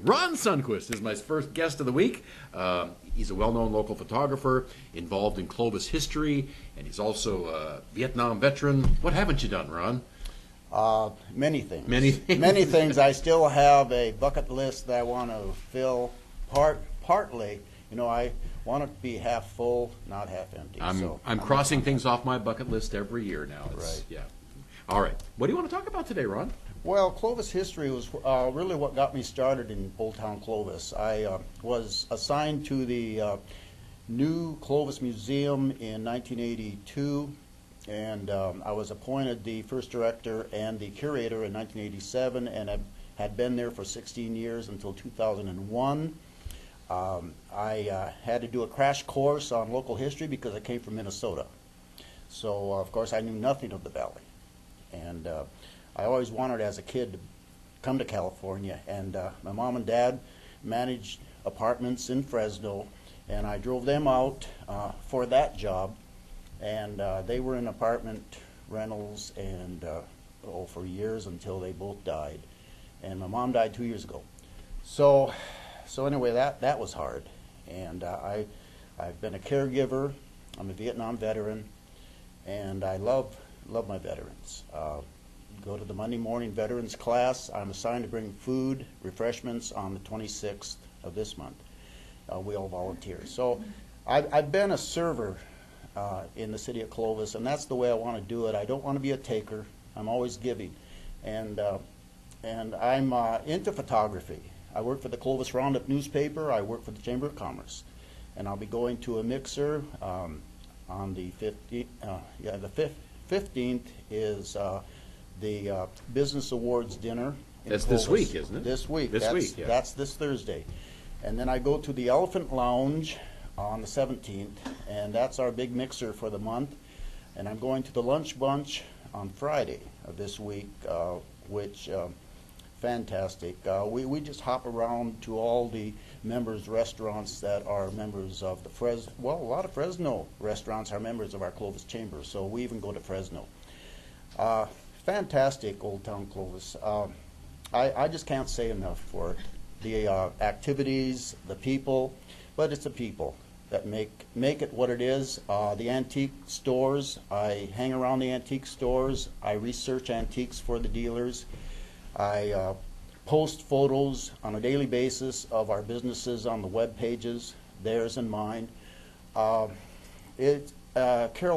Ron Sundquist is my first guest of the week. He's a well-known local photographer involved in Clovis history, and he's also a Vietnam veteran. What haven't you done, Ron? Many things. Many things. Many things. I still have a bucket list that I want to fill. Partly, you know, I want it to be half full, not half empty. I'm crossing things off my bucket list every year now. Right. Yeah. All right. What do you want to talk about today, Ron? Well, Clovis history was really what got me started in Old Town Clovis. I was assigned to the new Clovis Museum in 1982, and I was appointed the first director and the curator in 1987, and I had been there for 16 years until 2001. I had to do a crash course on local history because I came from Minnesota. So, of course, I knew nothing of the valley. And I always wanted as a kid to come to California, and my mom and dad managed apartments in Fresno, and I drove them out for that job, and they were in apartment rentals and for years until they both died, and my mom died 2 years ago. So anyway, that was hard, and I've been a caregiver. I'm a Vietnam veteran, and I love my veterans. Go to the Monday morning veterans class. I'm assigned to bring food, refreshments on the 26th of this month. We all volunteer. So I've been a server in the city of Clovis, and that's the way I want to do it. I don't want to be a taker. I'm always giving. And I'm into photography. I work for the Clovis Roundup newspaper. I work for the Chamber of Commerce. And I'll be going to a mixer on the 15th. The 15th is the Business Awards dinner. That's this week, isn't it? This week. Yeah. That's this Thursday. And then I go to the Elephant Lounge on the 17th, and that's our big mixer for the month. And I'm going to the Lunch Bunch on Friday of this week, which, fantastic. We just hop around to all the members' restaurants that are members of the a lot of Fresno restaurants are members of our Clovis Chamber, so we even go to Fresno. Fantastic Old Town Clovis. I just can't say enough for it. The activities, the people, but it's the people that make it what it is. The antique stores, I hang around the antique stores. I research antiques for the dealers. I post photos on a daily basis of our businesses on the web pages, theirs and mine. Carol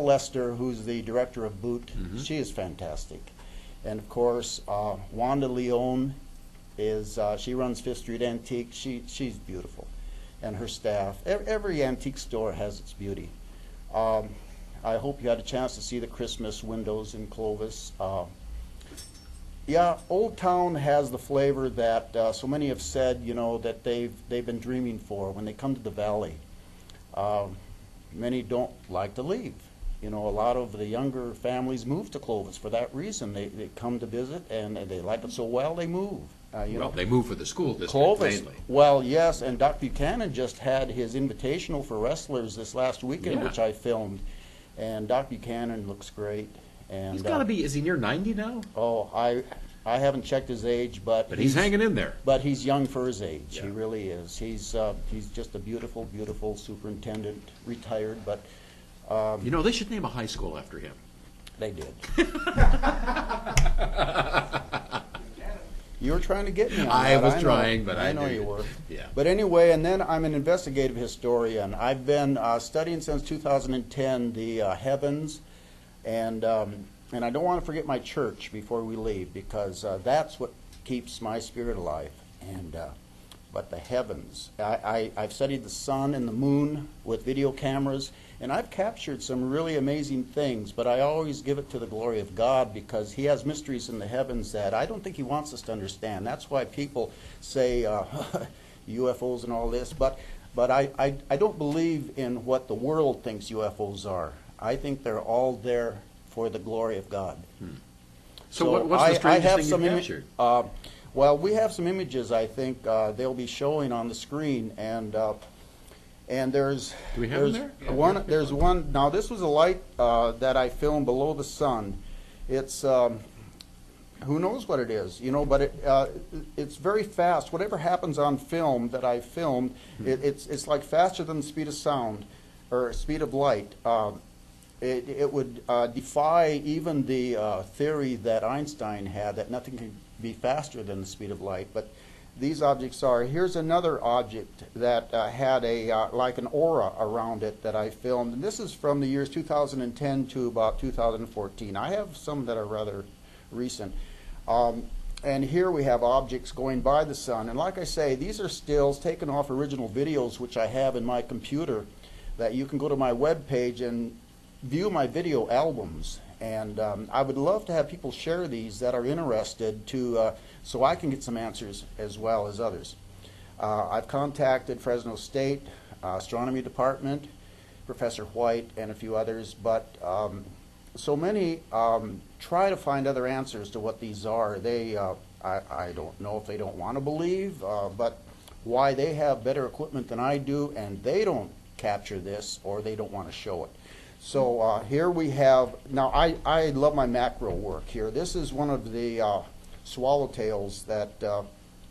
Lester, who's the director of Boot, she is fantastic. And of course, Wanda Leone she runs Fifth Street Antique. She's beautiful, and her staff. Every antique store has its beauty. I hope you had a chance to see the Christmas windows in Clovis. Yeah, Old Town has the flavor that so many have said, you know, that they've been dreaming for when they come to the valley. Many don't like to leave. You know, a lot of the younger families move to Clovis for that reason. They come to visit, and they like it so well, they move. They move for the school district Clovis, mainly. well, yes, and Doc Buchanan just had his invitational for wrestlers this last weekend, which I filmed. And Doc Buchanan looks great. And He's got to be, is he near 90 now? Oh, I haven't checked his age, but he's hanging in there. But he's young for his age. Yeah. He really is. He's just a beautiful, beautiful superintendent, retired. But you know, they should name a high school after him. They did. You were trying to get me on that. I was trying, but I know you were. Yeah. But anyway, and then I'm an investigative historian. I've been studying since 2010 the heavens, and I don't want to forget my church before we leave, because that's what keeps my spirit alive. And but the heavens, I've studied the sun and the moon with video cameras, and I've captured some really amazing things, but I always give it to the glory of God, because He has mysteries in the heavens that I don't think He wants us to understand. That's why people say UFOs and all this, but I don't believe in what the world thinks UFOs are. I think they're all there for the glory of God. So what's the strangest thing you've captured? Well, we have some images. I think they'll be showing on the screen, and there's Do we have them there? one. There's one. Now, this was a light that I filmed below the sun. It's Who knows what it is, you know, but it's very fast. Whatever happens on film that I filmed, it's like faster than the speed of sound or speed of light. It would defy even the theory that Einstein had, that nothing can be faster than the speed of light. But these objects are. Here's another object that had like an aura around it that I filmed. And this is from the years 2010 to about 2014. I have some that are rather recent. And here we have objects going by the sun. And like I say, these are stills taken off original videos, which I have in my computer, that you can go to my web page and view my video albums. And I would love to have people share these that are interested to, so I can get some answers as well as others. I've contacted Fresno State Astronomy Department, Professor White, and a few others, but so many try to find other answers to what these are. They, I don't know if they don't want to believe, but why they have better equipment than I do, and they don't capture this, or they don't want to show it. So here we have, now I love my macro work here. This is one of the swallowtails that,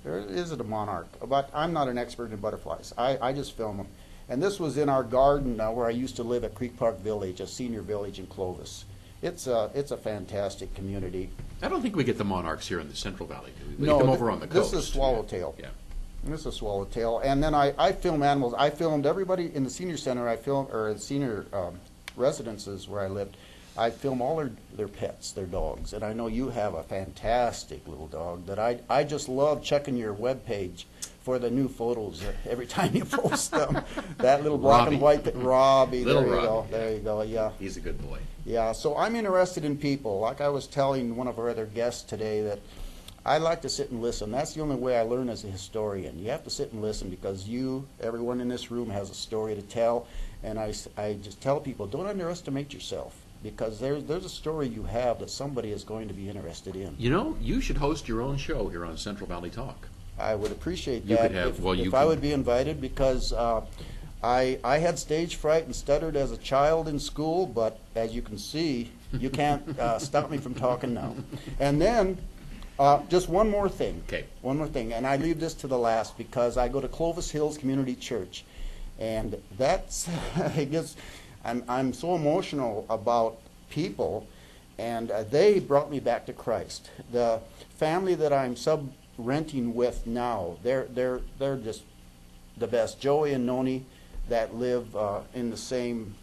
is it a monarch? But I'm not an expert in butterflies. I just film them. And this was in our garden where I used to live at Creek Park Village, a senior village in Clovis. It's a fantastic community. I don't think we get the monarchs here in the Central Valley, do we? We No, get them over on the coast. This is swallowtail. Yeah. This is swallowtail. And then I film animals. I filmed everybody in the senior center. Or senior residences where I lived. I film all their pets, their dogs. And I know you have a fantastic little dog that I just love checking your web page for the new photos every time you post them. That little black and white, Robbie. Little there you Robbie, go. yeah. There you go. Yeah. He's a good boy. Yeah. So I'm interested in people. Like I was telling one of our other guests today, that I like to sit and listen. That's the only way I learn as a historian. You have to sit and listen, because everyone in this room has a story to tell. And I just tell people, don't underestimate yourself, because there's a story you have that somebody is going to be interested in. You know, you should host your own show here on Central Valley Talk. I would appreciate You that could have- if I would be invited, because I had stage fright and stuttered as a child in school, but as you can see, you can't stop me from talking now. And then, just one more thing. Okay. One more thing, and I leave this to the last because I go to Clovis Hills Community Church, and that's it gets. I'm so emotional about people, and they brought me back to Christ. The family that I'm sub-renting with now, they're just the best. Joey and Noni, that live in the same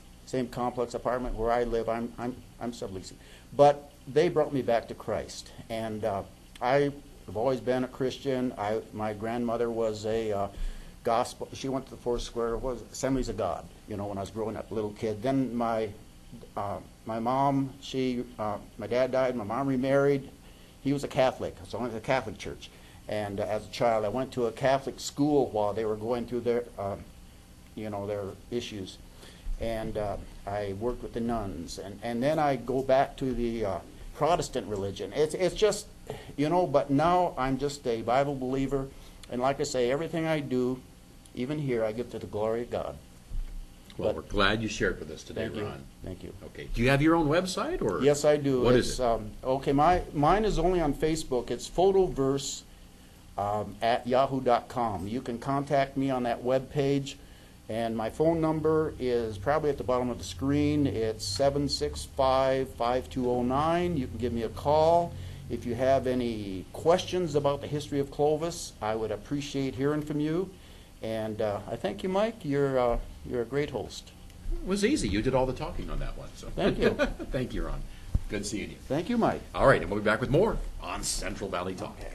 complex apartment where I live. I'm subleasing, but they brought me back to Christ, and I've always been a Christian. My grandmother was a gospel. She went to the Foursquare, was Assemblies of God. You know, when I was growing up, a little kid. Then my mom, my dad died. My mom remarried. He was a Catholic, so I went to the Catholic church. And as a child, I went to a Catholic school while they were going through their issues. And I worked with the nuns. And then I go back to the Protestant religion. It's just, but now I'm just a Bible believer. And like I say, everything I do, even here, I give to the glory of God. Well, we're glad you shared with us today, Thank you. Ron. Thank you. Okay. Do you have your own website, or? Yes, I do. What is it? Okay, mine is only on Facebook. It's photoverse at yahoo.com. You can contact me on that web page, and my phone number is probably at the bottom of the screen. It's 765-5209. You can give me a call. If you have any questions about the history of Clovis, I would appreciate hearing from you. And I thank you, Mike. You're a great host. It was easy. You did all the talking on that one. So Thank you. Thank you, Ron. Good seeing you. Thank you, Mike. All right, and we'll be back with more on Central Valley Talk. Okay.